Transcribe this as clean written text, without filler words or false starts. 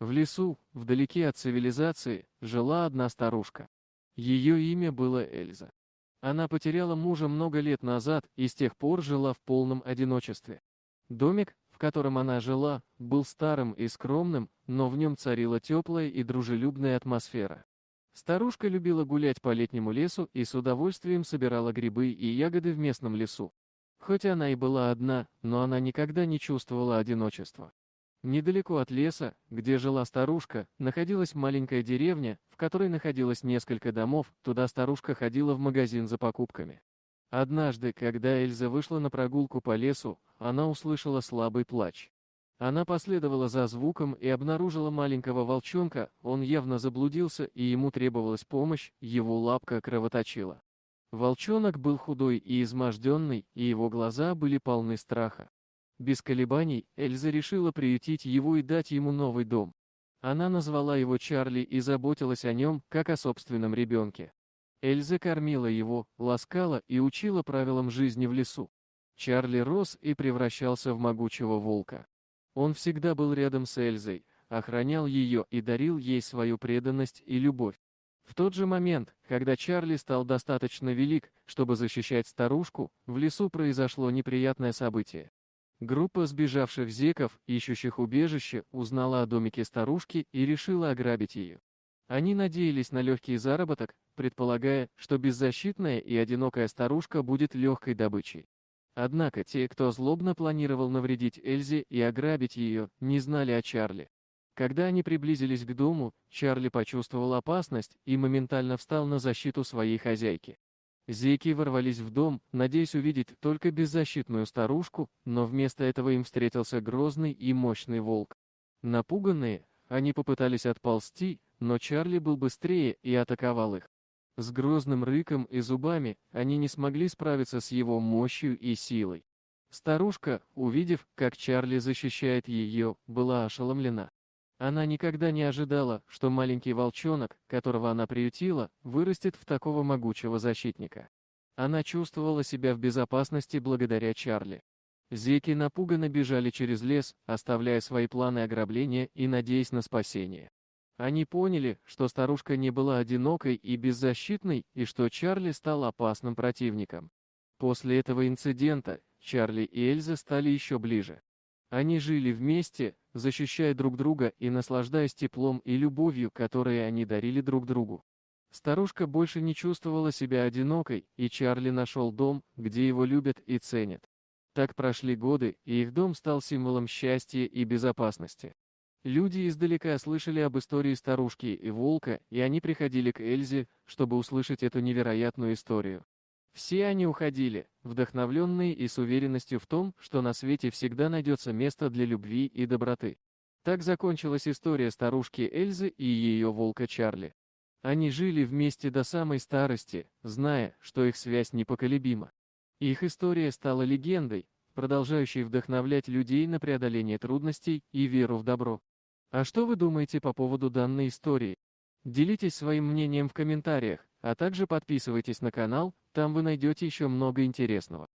В лесу, вдалеке от цивилизации, жила одна старушка. Ее имя было Эльза. Она потеряла мужа много лет назад и с тех пор жила в полном одиночестве. Домик, в котором она жила, был старым и скромным, но в нем царила теплая и дружелюбная атмосфера. Старушка любила гулять по летнему лесу и с удовольствием собирала грибы и ягоды в местном лесу. Хоть она и была одна, но она никогда не чувствовала одиночества. Недалеко от леса, где жила старушка, находилась маленькая деревня, в которой находилось несколько домов, туда старушка ходила в магазин за покупками. Однажды, когда Эльза вышла на прогулку по лесу, она услышала слабый плач. Она последовала за звуком и обнаружила маленького волчонка, он явно заблудился и ему требовалась помощь, его лапка кровоточила. Волчонок был худой и изможденный, и его глаза были полны страха. Без колебаний Эльза решила приютить его и дать ему новый дом. Она назвала его Чарли и заботилась о нем, как о собственном ребенке. Эльза кормила его, ласкала и учила правилам жизни в лесу. Чарли рос и превращался в могучего волка. Он всегда был рядом с Эльзой, охранял ее и дарил ей свою преданность и любовь. В тот же момент, когда Чарли стал достаточно велик, чтобы защищать старушку, в лесу произошло неприятное событие. Группа сбежавших зеков, ищущих убежище, узнала о домике старушки и решила ограбить ее. Они надеялись на легкий заработок, предполагая, что беззащитная и одинокая старушка будет легкой добычей. Однако те, кто злобно планировал навредить Эльзе и ограбить ее, не знали о Чарли. Когда они приблизились к дому, Чарли почувствовал опасность и моментально встал на защиту своей хозяйки. Зеки ворвались в дом, надеясь увидеть только беззащитную старушку, но вместо этого им встретился грозный и мощный волк. Напуганные, они попытались отползти, но Чарли был быстрее и атаковал их. С грозным рыком и зубами они не смогли справиться с его мощью и силой. Старушка, увидев, как Чарли защищает ее, была ошеломлена. Она никогда не ожидала, что маленький волчонок, которого она приютила, вырастет в такого могучего защитника. Она чувствовала себя в безопасности благодаря Чарли. Зеки напуганно бежали через лес, оставляя свои планы ограбления и надеясь на спасение. Они поняли, что старушка не была одинокой и беззащитной, и что Чарли стал опасным противником. После этого инцидента Чарли и Эльза стали еще ближе. Они жили вместе, защищая друг друга и наслаждаясь теплом и любовью, которые они дарили друг другу. Старушка больше не чувствовала себя одинокой, и Чарли нашел дом, где его любят и ценят. Так прошли годы, и их дом стал символом счастья и безопасности. Люди издалека слышали об истории старушки и волка, и они приходили к Эльзе, чтобы услышать эту невероятную историю. Все они уходили, вдохновленные и с уверенностью в том, что на свете всегда найдется место для любви и доброты. Так закончилась история старушки Эльзы и ее волка Чарли. Они жили вместе до самой старости, зная, что их связь непоколебима. Их история стала легендой, продолжающей вдохновлять людей на преодоление трудностей и веру в добро. А что вы думаете по поводу данной истории? Делитесь своим мнением в комментариях, а также подписывайтесь на канал, там вы найдете еще много интересного.